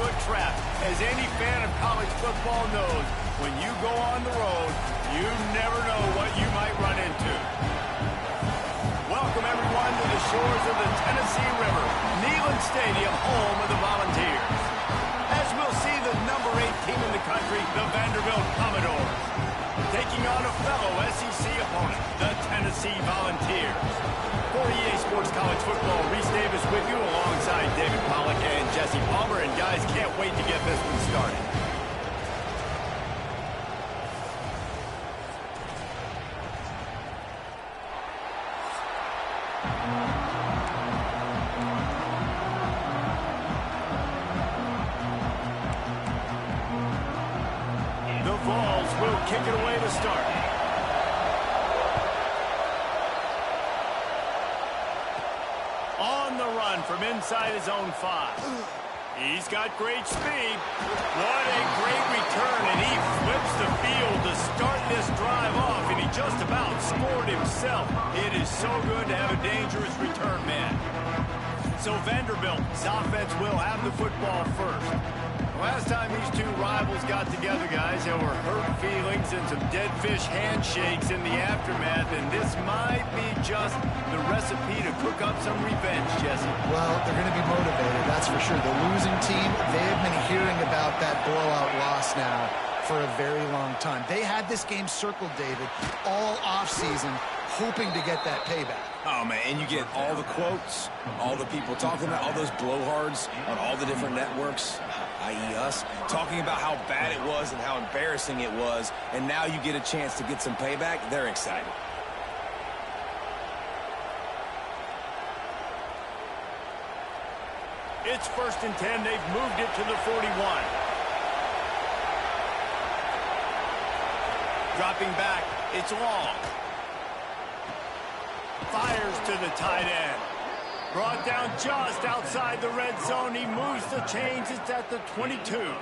a trap. As any fan of college football knows, when you go on the road, you never know what you might run into. Welcome, everyone, to the shores of the Tennessee River, Neyland Stadium, home of the Volunteers. As we'll see the number 8 team in the country, the Vanderbilt Commodores, taking on a fellow SEC opponent, the Tennessee Volunteers. For EA Sports College Football, Reese Davis with you alongside David Pollack and Jesse Palmer. And guys, can't wait to get this one started. The Vols will kick it away to start. On the run from inside his own 5. He's got great speed. What a great return, and he flips the field to start this drive off, and he just about scored himself. It is so good to have a dangerous return man. So Vanderbilt's offense will have the football first. Last time these two rivals got together, guys, there were hurt feelings and some dead fish handshakes in the aftermath, and this might be just the recipe to cook up some revenge, Jesse. Well, they're going to be motivated, that's for sure. The losing team, they have been hearing about that blowout loss now for a very long time. They had this game circled, David, all offseason, hoping to get that payback. Oh, man, and you get all the quotes, all the people talking about all those blowhards on all the different networks, i.e. us, talking about how bad it was and how embarrassing it was, and now you get a chance to get some payback. They're excited. It's 1st and 10. They've moved it to the 41. Dropping back. It's long. Fires to the tight end. Brought down just outside the red zone. He moves the chains. It's at the 22.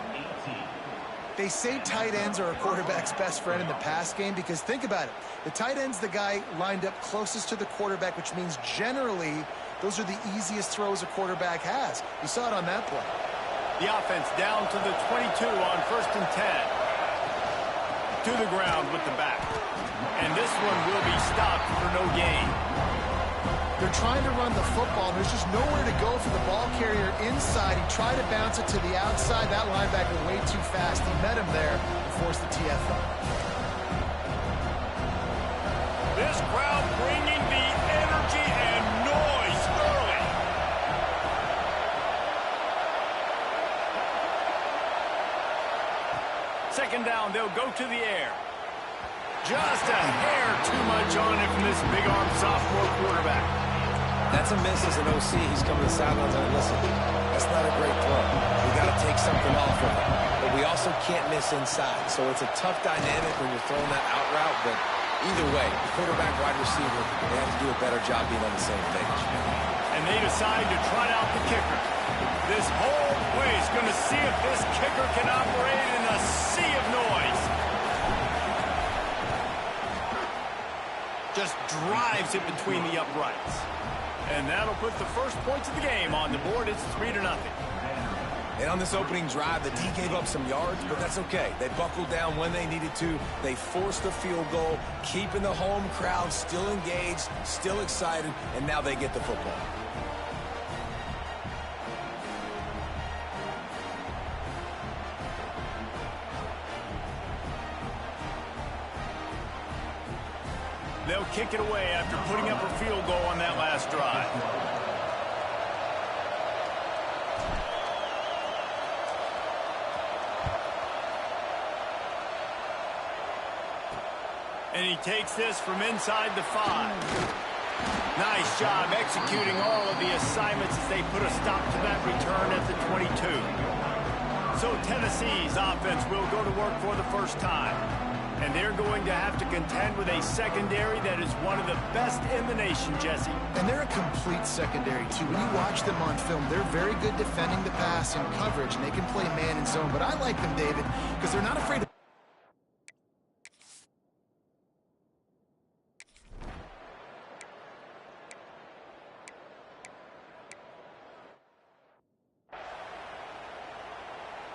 They say tight ends are a quarterback's best friend in the pass game because think about it. The tight end's the guy lined up closest to the quarterback, which means generally those are the easiest throws a quarterback has. You saw it on that play. The offense down to the 22 on 1st and 10. To the ground with the back. And this one will be stopped for no gain. They're trying to run the football, and there's just nowhere to go for the ball carrier inside. He tried to bounce it to the outside. That linebacker way too fast. He met him there and forced the TFL. This crowd bringing the energy and noise early. Second down, they'll go to the air. Just a hair too much on it from this big-arm sophomore quarterback. That's a miss as an OC. He's coming to the sidelines and listen, that's not a great throw. We got to take something off of it. But we also can't miss inside. So it's a tough dynamic when you're throwing that out route. But either way, quarterback, wide receiver, they have to do a better job being on the same page. And they decide to try out the kicker. This whole place going to see if this kicker can operate in a sea of noise. Just drives it between the uprights. And that'll put the first points of the game on the board. It's 3-0. And on this opening drive, the D gave up some yards, but that's okay. They buckled down when they needed to. They forced a field goal, keeping the home crowd still engaged, still excited, and now they get the football. They'll kick it away after putting up a field goal on that last drive. And he takes this from inside the 5. Nice job executing all of the assignments as they put a stop to that return at the 22. So Tennessee's offense will go to work for the first time. And they're going to have to contend with a secondary that is one of the best in the nation, Jesse. And they're a complete secondary, too. When you watch them on film, they're very good defending the pass and coverage, and they can play man and zone. But I like them, David, because they're not afraid to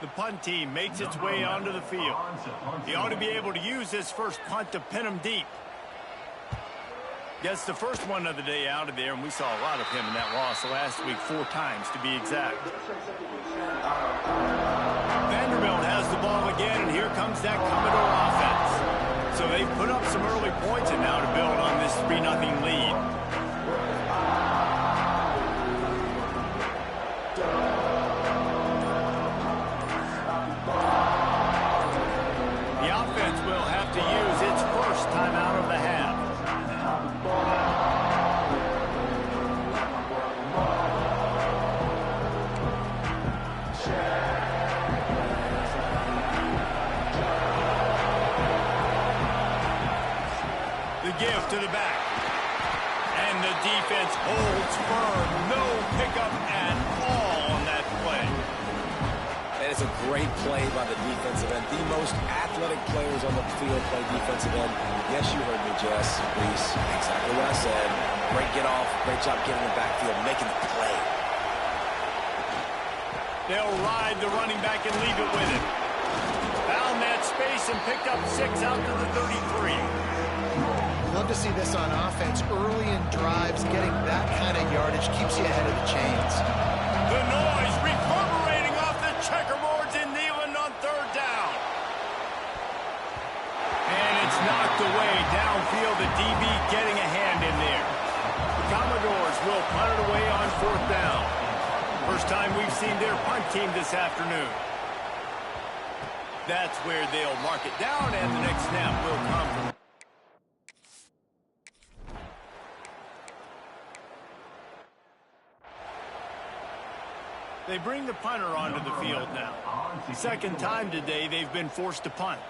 The punt team makes its way onto the field. He ought to be able to use this first punt to pin him deep. Gets the first one of the day out of there, and we saw a lot of him in that loss last week, 4 times to be exact. Vanderbilt has the ball again, and here comes that Commodore offense. So they've put up some early points, and now to build on this 3-0 lead. Will have to use its first timeout of the half. The give to the back. And the defense holds firm. No pickup at all on that play. That is a great play by the defensive end. The most athletic players on the field play defensive end. Yes, you heard me, Jess, Reese. Exactly what I said. Great get off. Great job getting the backfield, making the play. They'll ride the running back and leave it with him. Found that space and picked up 6 out to the 33. Love to see this on offense. Early in drives, getting that kind of yardage keeps you ahead of the chains. The noise reverberating off the checkerboards in Neyland on 3rd down. And it's knocked away downfield. The DB getting a hand in there. The Commodores will punt it away on 4th down. First time we've seen their punt team this afternoon. That's where they'll mark it down, and the next snap will come from. They bring the punter onto the field now. Second time today they've been forced to punt.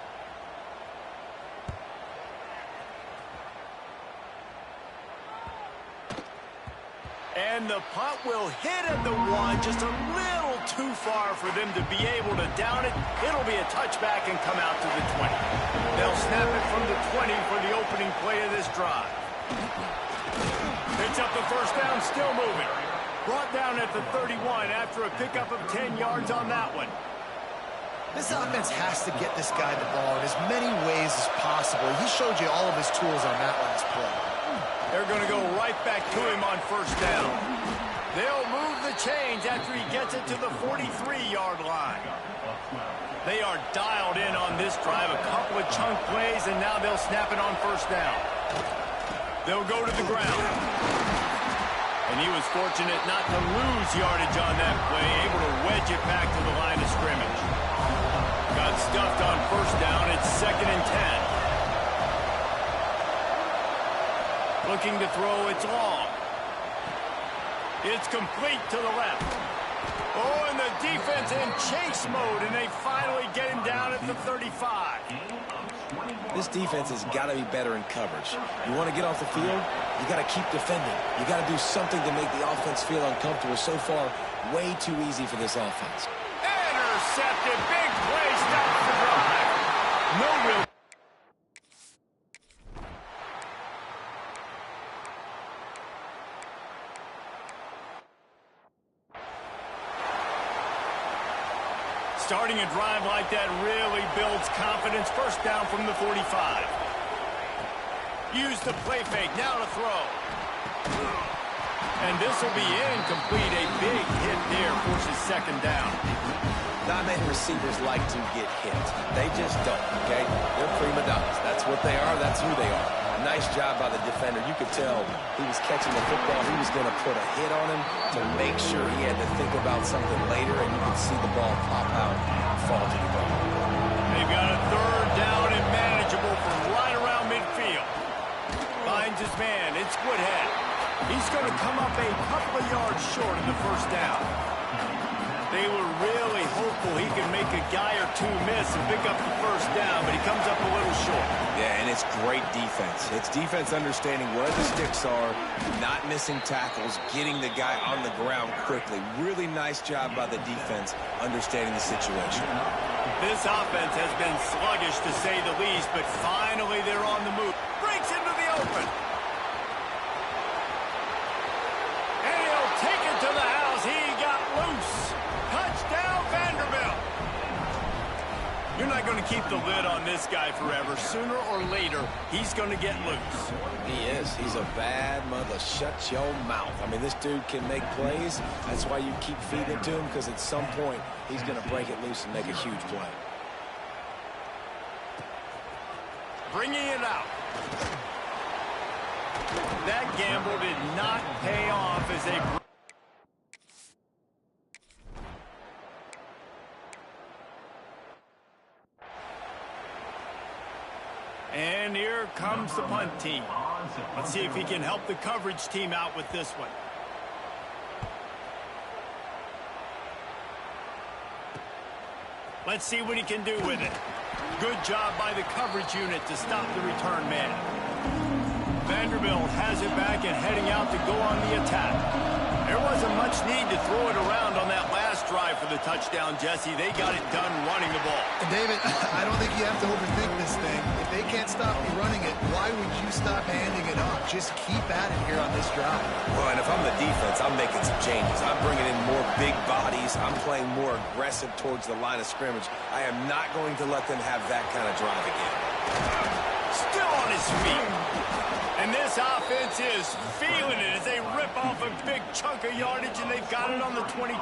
And the punt will hit at the 1, just a little too far for them to be able to down it. It'll be a touchback and come out to the 20. They'll snap it from the 20 for the opening play of this drive. Picks up the first down, still moving. Brought down at the 31 after a pickup of 10 yards on that one. This offense has to get this guy the ball in as many ways as possible. He showed you all of his tools on that last play. They're going to go right back to him on first down. They'll move the chains after he gets it to the 43-yard line. They are dialed in on this drive. A couple of chunk plays, and now they'll snap it on first down. They'll go to the ground. And he was fortunate not to lose yardage on that play, able to wedge it back to the line of scrimmage. Got stuffed on first down. It's 2nd and 10. Looking to throw, it's long. It's complete to the left. Oh, and the defense in chase mode, and they finally get him down at the 35. This defense has got to be better in coverage. You want to get off the field, you got to keep defending. You got to do something to make the offense feel uncomfortable. So far, way too easy for this offense. Intercepted. Big play. Stops the drive. No real. Starting a drive like that really builds confidence. First down from the 45. Use the play fake. Now to throw. And this will be incomplete. A big hit there forces 2nd down. Not many receivers like to get hit. They just don't, okay? They're prima donnas. That's what they are. That's who they are. Nice job by the defender. You could tell he was catching the football. He was going to put a hit on him to make sure he had to think about something later, and you could see the ball pop out and fall to the ground. They've got a 3rd down and manageable from right around midfield. Finds his man. It's Woodhead. He's going to come up a couple of yards short of the first down. They were really hopeful he could make a guy or two miss and pick up the first down, but he comes up a little short. Yeah, and it's great defense. It's defense understanding where the sticks are, not missing tackles, getting the guy on the ground quickly. Really nice job by the defense understanding the situation. This offense has been sluggish, to say the least, but finally they're on the move. Breaks into the open. And he'll take it to the house. He got loose. Touchdown, Vanderbilt. not going to keep the lid on this guy forever. Sooner or later, he's going to get loose. He is. He's a bad mother. Shut your mouth. I mean, this dude can make plays. That's why you keep feeding it to him, because at some point, he's going to break it loose and make a huge play. Bringing it out. That gamble did not pay off as they... And here comes the punt team. Let's see if he can help the coverage team out with this one. Let's see what he can do with it. Good job by the coverage unit to stop the return man. Vanderbilt has it back and heading out to go on the attack. There wasn't much need to throw it around on that last drive for the touchdown, Jesse. They got it done running the ball. And David, I don't think you have to overthink this thing. If they can't stop me running it, why would you stop handing it off? Just keep at it here on this drive. Well, and if I'm the defense, I'm making some changes. I'm bringing in more big bodies. I'm playing more aggressive towards the line of scrimmage. I am not going to let them have that kind of drive again. Still on his feet. And this offense is feeling it as they rip off a big chunk of yardage, and they've got it on the 22.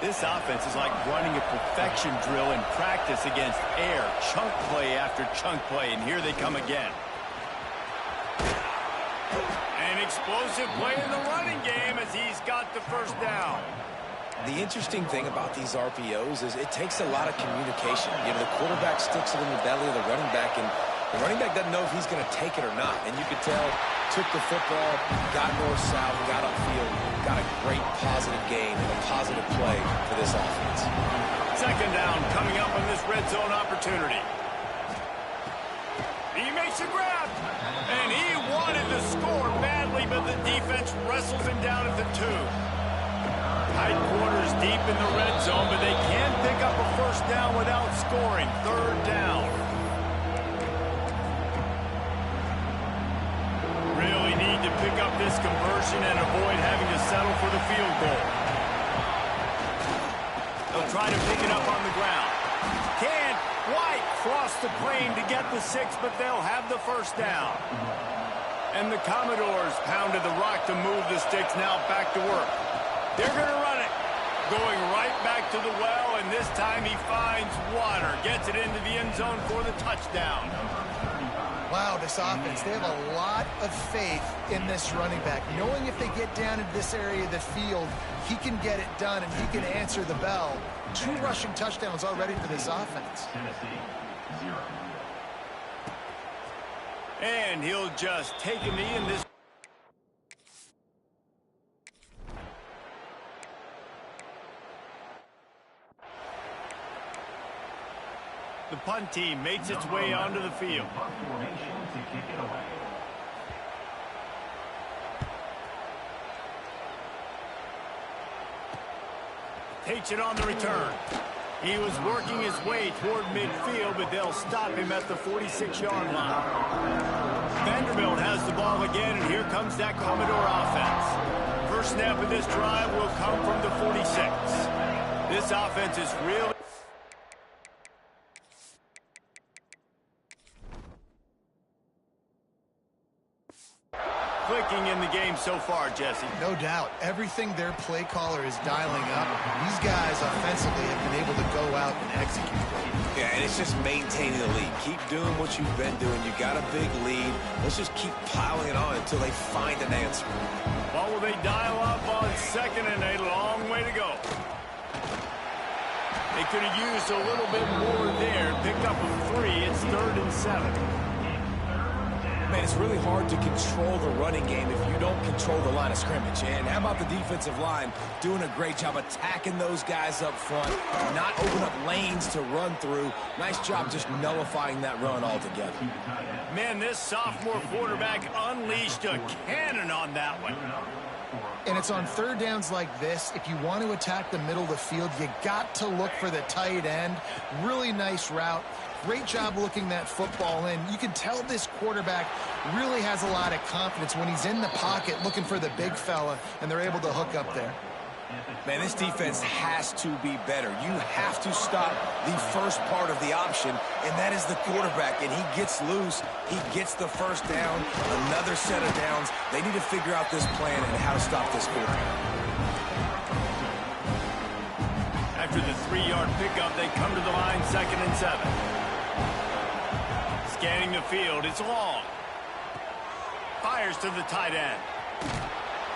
This offense is like running a perfection drill in practice against air. Chunk play after chunk play, and here they come again. An explosive play in the running game as he's got the first down. The interesting thing about these RPOs is it takes a lot of communication. You know, the quarterback sticks it in the belly of the running back, and the running back doesn't know if he's going to take it or not. And you could tell, took the football, got north-south, got upfield, got a great positive gain and a positive play for this offense. Second down coming up on this red zone opportunity. He makes a grab, and he wanted to score badly, but the defense wrestles him down at the 2. Tight quarters deep in the red zone, but they can pick up a first down without scoring. Third down. Really need to pick up this conversion and avoid having to settle for the field goal. They'll try to pick it up on the ground. Can't quite cross the plane to get the 6, but they'll have the first down. And the Commodores pounded the rock to move the sticks, now back to work. They're going to run it. Going right back to the well, and this time he finds water. Gets it into the end zone for the touchdown. Wow, this offense, they have a lot of faith in this running back. Knowing if they get down into this area of the field, he can get it done and he can answer the bell. 2 rushing touchdowns already for this offense. And he'll just take a knee in this. The punt team makes its way onto the field. Takes it on the return. He was working his way toward midfield, but they'll stop him at the 46-yard line. Vanderbilt has the ball again, and here comes that Commodore offense. First snap of this drive will come from the 46. This offense is really... clicking in the game so far, Jesse. No doubt. Everything their play caller is dialing up, these guys offensively have been able to go out and execute. Yeah, and it's just maintaining the lead. Keep doing what you've been doing. You got a big lead. Let's just keep piling it on until they find an answer. What will they dial up on second and a long way to go? They could have used a little bit more there. Picked up a 3. It's 3rd and 7. Man, it's really hard to control the running game if you don't control the line of scrimmage. And how about the defensive line doing a great job attacking those guys up front, not open up lanes to run through. Nice job just nullifying that run altogether. Man, this sophomore quarterback unleashed a cannon on that one. And it's on third downs like this. If you want to attack the middle of the field, you got to look for the tight end. Really nice route. Great job looking that football in. You can tell this quarterback really has a lot of confidence when he's in the pocket looking for the big fella, and they're able to hook up there. Man, this defense has to be better. You have to stop the first part of the option, and that is the quarterback. And he gets loose. He gets the first down, another set of downs. They need to figure out this plan and how to stop this quarterback. After the 3-yard pickup, they come to the line, 2nd and 7. Scanning the field, it's long. Fires to the tight end.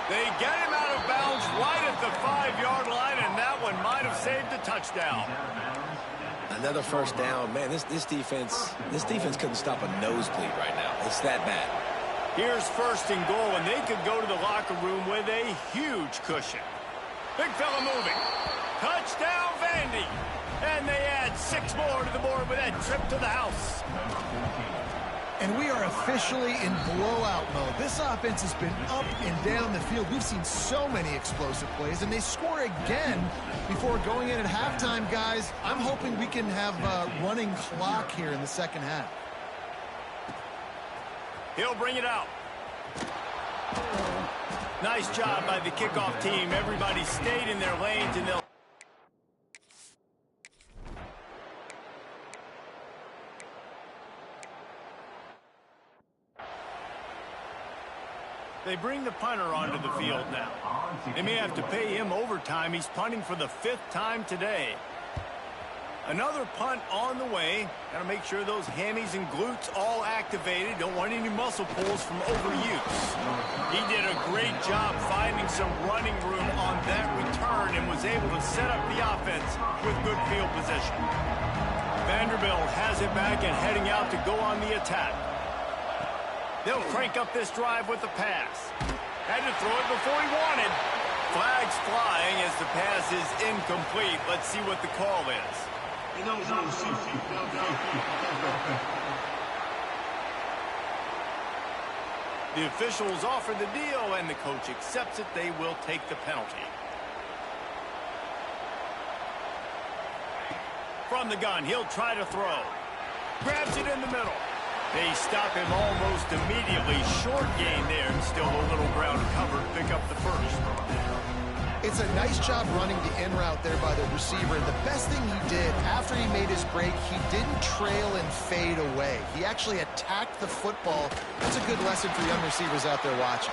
They get him out of bounds right at the 5-yard line, and that one might have saved a touchdown. Another first down. Man, this defense couldn't stop a nosebleed right now. It's that bad. Here's 1st and goal, and they could go to the locker room with a huge cushion. Big fella moving. Touchdown, Vandy. And they add 6 more to the board with that trip to the house. And we are officially in blowout mode. This offense has been up and down the field. We've seen so many explosive plays, and they score again before going in at halftime, guys. I'm hoping we can have a running clock here in the second half. He'll bring it out. Nice job by the kickoff team. Everybody stayed in their lanes, and they'll... They bring the punter onto the field now. They may have to pay him overtime. He's punting for the 5th time today. Another punt on the way. Got to make sure those hammies and glutes all activated. Don't want any muscle pulls from overuse. He did a great job finding some running room on that return and was able to set up the offense with good field position. Vanderbilt has it back and heading out to go on the attack. They'll crank up this drive with the pass. Had to throw it before he wanted. Flags flying as the pass is incomplete. Let's see what the call is. The officials offer the deal, and the coach accepts it. They will take the penalty. From the gun, he'll try to throw. Grabs it in the middle. They stop him almost immediately. Short gain there, and still a little ground covered. Pick up the 1st. It's a nice job running the in route there by the receiver. And the best thing he did after he made his break, he didn't trail and fade away. He actually attacked the football. That's a good lesson for young receivers out there watching.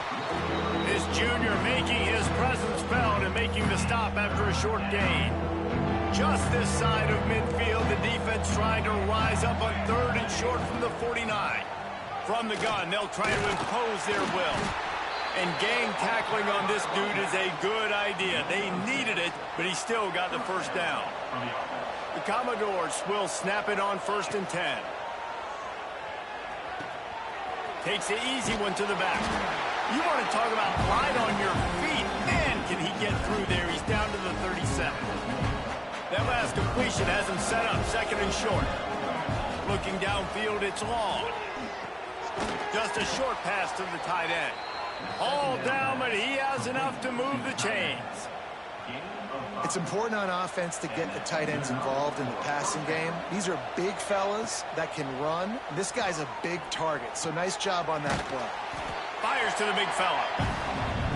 This junior making his presence felt and making the stop after a short gain. Just this side of midfield, the defense trying to rise up on 3rd and short from the 49. From the gun, they'll try to impose their will. And gang tackling on this dude is a good idea. They needed it, but he still got the 1st down. The Commodores will snap it on 1st and 10. Takes the easy one to the back. You want to talk about light on your feet. Man, can he get through there. He's down to the 37. That last completion has him set up 2nd and short. Looking downfield, it's long. Just a short pass to the tight end. All down, but he has enough to move the chains. It's important on offense to get the tight ends involved in the passing game. These are big fellas that can run. This guy's a big target, so nice job on that play. Fires to the big fella.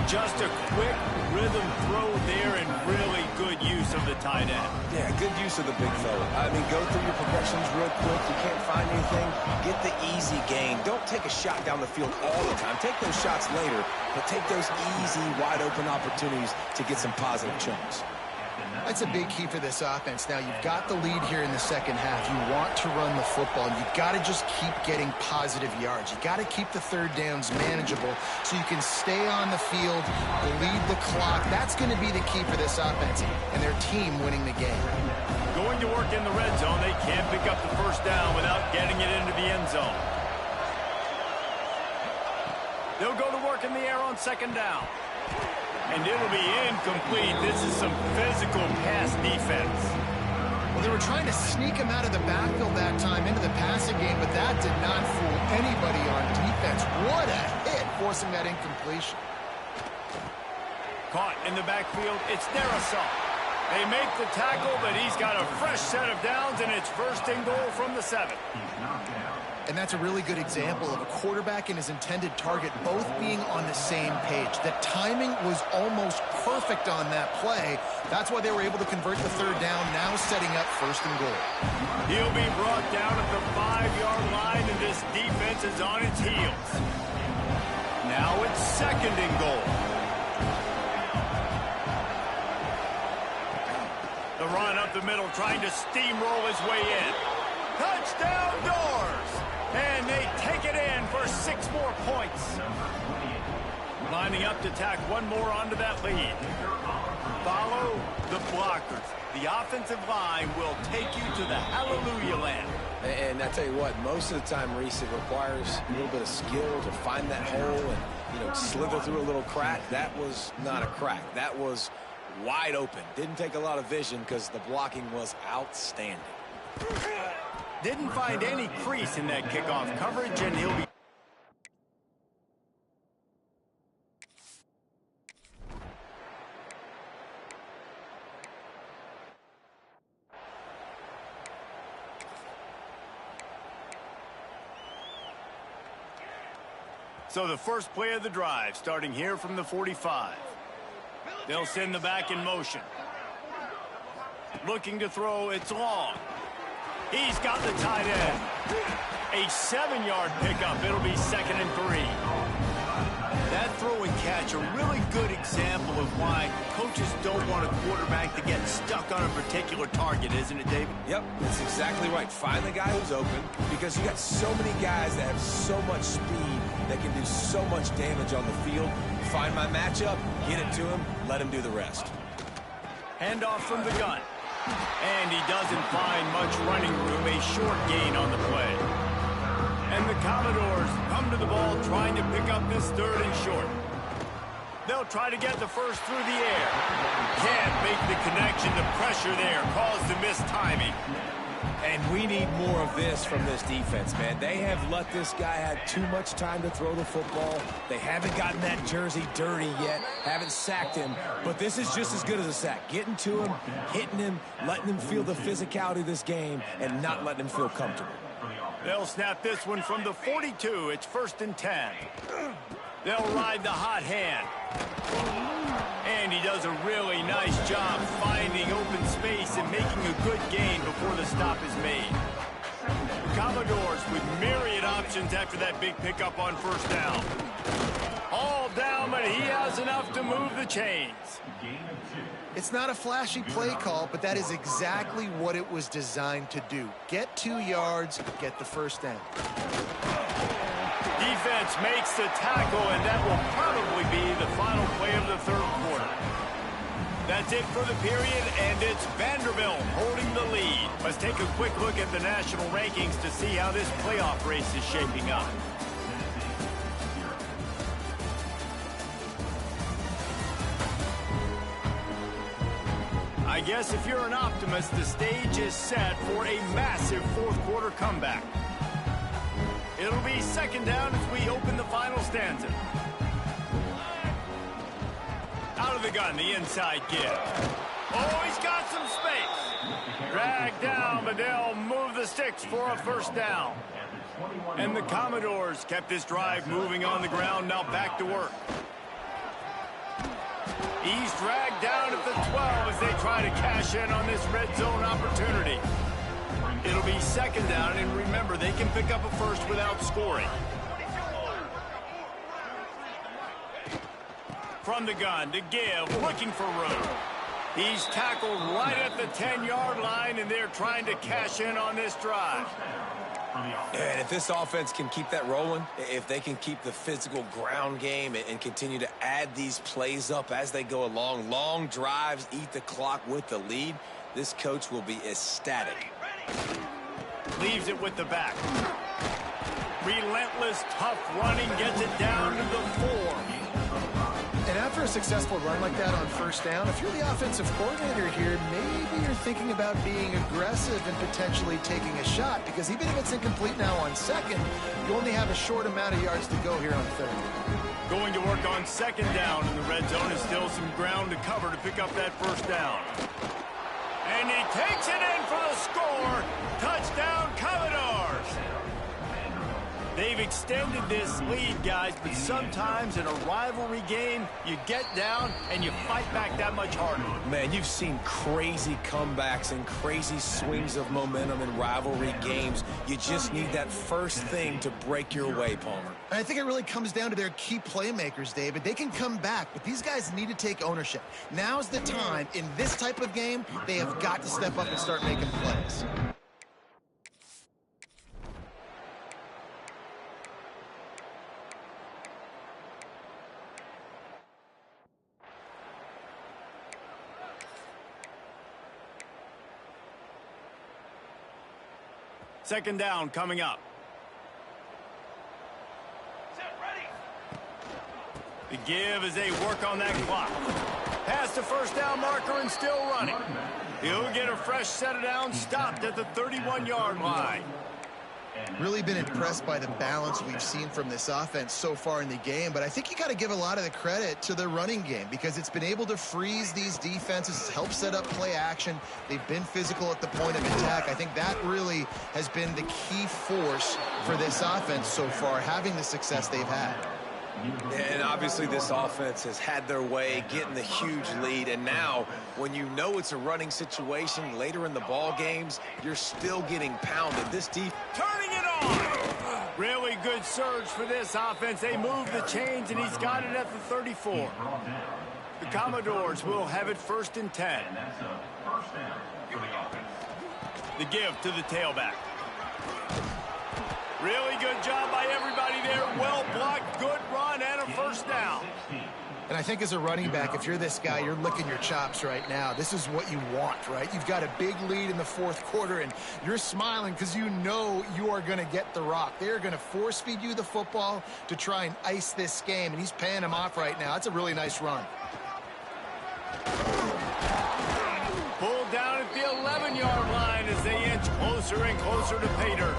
Just a quick rhythm throw there and really good use of the tight end. Yeah, good use of the big fella. I mean, go through your progressions real quick. You can't find anything. Get the easy gain. Don't take a shot down the field all the time. Take those shots later, but take those easy, wide-open opportunities to get some positive chunks. That's a big key for this offense. Now, you've got the lead here in the second half. You want to run the football. You've got to just keep getting positive yards. You've got to keep the 3rd downs manageable so you can stay on the field, bleed the clock. That's going to be the key for this offense and their team winning the game. Going to work in the red zone. They can't pick up the 1st down without getting it into the end zone. They'll go to work in the air on 2nd down. And it'll be incomplete. This is some physical pass defense. Well, they were trying to sneak him out of the backfield that time into the passing game, but that did not fool anybody on defense. What a hit, forcing that incompletion. Caught in the backfield, it's Darasol. They make the tackle, but he's got a fresh set of downs, and it's 1st and goal from the 7. And that's a really good example of a quarterback and his intended target both being on the same page. The timing was almost perfect on that play. That's why they were able to convert the third down, now setting up 1st and goal. He'll be brought down at the 5-yard line, and this defense is on its heels. Now it's 2nd and goal. The run up the middle, trying to steamroll his way in. Touchdown Doors! And they take it in for 6 more points. Lining up to tack one more onto that lead. Follow the blockers. The offensive line will take you to the hallelujah land. And I tell you what, most of the time, Reese, it requires a little bit of skill to find that hole and, slither through a little crack. That was not a crack. That was wide open. Didn't take a lot of vision because the blocking was outstanding. Didn't find any crease in that kickoff coverage, and he'll be... So the first play of the drive, starting here from the 45. They'll send the back in motion. Looking to throw, it's long. He's got the tight end. A 7-yard pickup. It'll be 2nd and 3. That throw and catch, a really good example of why coaches don't want a quarterback to get stuck on a particular target, isn't it, David? Yep, that's exactly right. Find the guy who's open, because you got so many guys that have so much speed that can do so much damage on the field. Find my matchup, get it to him, let him do the rest. Handoff from the gun. And he doesn't find much running room, a short gain on the play. And the Commodores come to the ball trying to pick up this 3rd and short. They'll try to get the first through the air. Can't make the connection. The pressure there caused the missed timing. And we need more of this from this defense, man. They have let this guy have too much time to throw the football. They haven't gotten that jersey dirty yet, haven't sacked him. But this is just as good as a sack. Getting to him, hitting him, letting him feel the physicality of this game, and not letting him feel comfortable. They'll snap this one from the 42. It's 1st and 10. They'll ride the hot hand. And he does a really nice job finding open space and making a good gain before the stop is made. The Commodores with myriad options after that big pickup on 1st down. All down, but he has enough to move the chains. It's not a flashy play call, but that is exactly what it was designed to do. Get 2 yards, get the 1st down. Defense makes the tackle, and that will probably be the final play of the 3rd quarter. That's it for the period, and it's Vanderbilt holding the lead. Let's take a quick look at the national rankings to see how this playoff race is shaping up. I guess if you're an optimist, the stage is set for a massive 4th quarter comeback. It'll be 2nd down as we open the final stanza. Out of the gun, the inside give. Oh, he's got some space. Dragged down, but they'll move the sticks for a 1st down. And the Commodores kept this drive moving on the ground, now back to work. He's dragged down at the 12 as they try to cash in on this red zone opportunity. It'll be 2nd down, and remember, they can pick up a 1st without scoring. From the gun to give, looking for room. He's tackled right at the 10-yard line, and they're trying to cash in on this drive. And if this offense can keep that rolling, if they can keep the physical ground game and continue to add these plays up as they go along, long drives, eat the clock with the lead, this coach will be ecstatic. Leaves it with the back. Relentless, tough running, gets it down to the 4. And after a successful run like that on 1st down, if you're the offensive coordinator here, maybe you're thinking about being aggressive and potentially taking a shot, because even if it's incomplete now on 2nd, you only have a short amount of yards to go here on 3rd. Going to work on 2nd down in the red zone, is still some ground to cover to pick up that 1st down. And he takes it in for the score. Touchdown, Commodores. They've extended this lead, guys, but sometimes in a rivalry game, you get down and you fight back that much harder. Man, you've seen crazy comebacks and crazy swings of momentum in rivalry games. You just need that first thing to break your way, Palmer. And I think it really comes down to their key playmakers, David. They can come back, but these guys need to take ownership. Now's the time. In this type of game, they have got to step up and start making plays. Second down coming up. The give as they work on that clock. Past the first down marker and still running. He'll get a fresh set of downs, stopped at the 31-yard line. Really been impressed by the balance we've seen from this offense so far in the game, but I think you got to give a lot of the credit to the running game because it's been able to freeze these defenses, help set up play action. They've been physical at the point of attack. I think that really has been the key force for this offense so far, having the success they've had. And obviously this offense has had their way, getting the huge lead. And now, when you know it's a running situation later in the ball games, you're still getting pounded. This defense Turning it on! Really good surge for this offense. They move the chains, and he's got it at the 34. The Commodores will have it 1st and 10. The give to the tailback. Really good job by everybody there. Well blocked, good run, and a first down. And I think as a running back, if you're this guy, you're licking your chops right now. This is what you want, right? You've got a big lead in the 4th quarter, and you're smiling because you know you are going to get the rock. They're going to force feed you the football to try and ice this game, and he's paying him off right now. That's a really nice run. Pulled down at the 11-yard line as they inch closer and closer to pay dirt.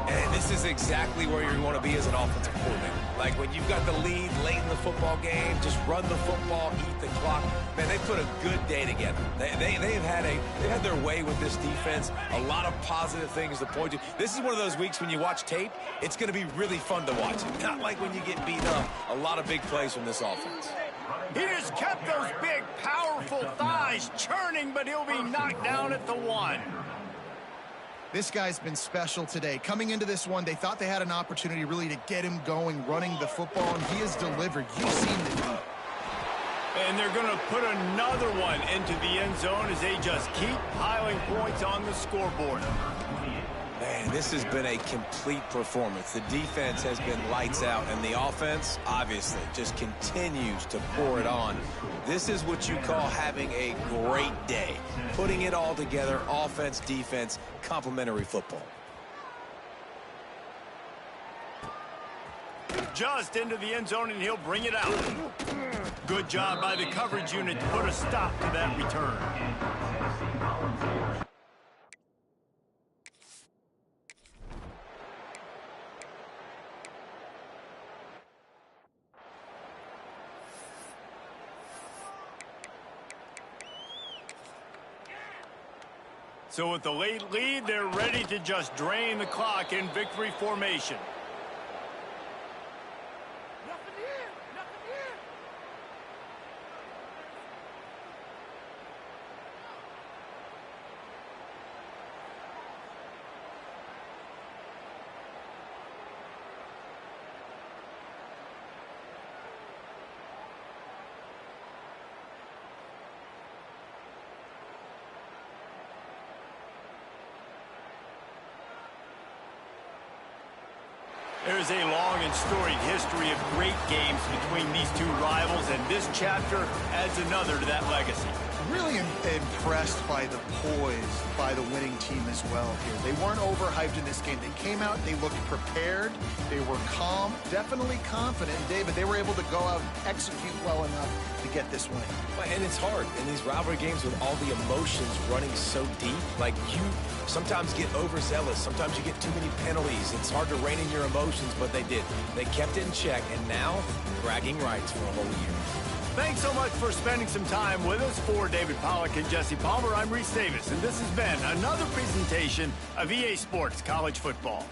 And this is exactly where you want to be as an offensive coordinator. Like when you've got the lead late in the football game, just run the football, eat the clock. Man, they put a good day together. They've had their way with this defense. A lot of positive things to point to. This is one of those weeks when you watch tape, it's going to be really fun to watch. Not like when you get beat up. A lot of big plays from this offense. He just kept those big, powerful thighs churning, but he'll be knocked down at the 1. This guy's been special today. Coming into this one, they thought they had an opportunity really to get him going, running the football, and he has delivered. You've seen the deal. And they're going to put another one into the end zone as they just keep piling points on the scoreboard. Man, this has been a complete performance. The defense has been lights out, and the offense, obviously, just continues to pour it on. This is what you call having a great day. Putting it all together, offense, defense, complementary football. Just into the end zone, and he'll bring it out. Good job by the coverage unit to put a stop to that return. So with the late lead, they're ready to just drain the clock in victory formation. There's a long and storied history of great games between these two rivals, and this chapter adds another to that legacy. Really impressed by the poise by the winning team as well here. They weren't overhyped in this game. They came out, they looked prepared, they were calm, definitely confident. David, they were able to go out and execute well enough to get this win. And it's hard in these rivalry games with all the emotions running so deep. Like, you sometimes get overzealous. Sometimes you get too many penalties. It's hard to rein in your emotions, but they did. They kept it in check, and now bragging rights for a whole year. Thanks so much for spending some time with us. For David Pollack and Jesse Palmer, I'm Reese Davis, and this has been another presentation of EA Sports College Football.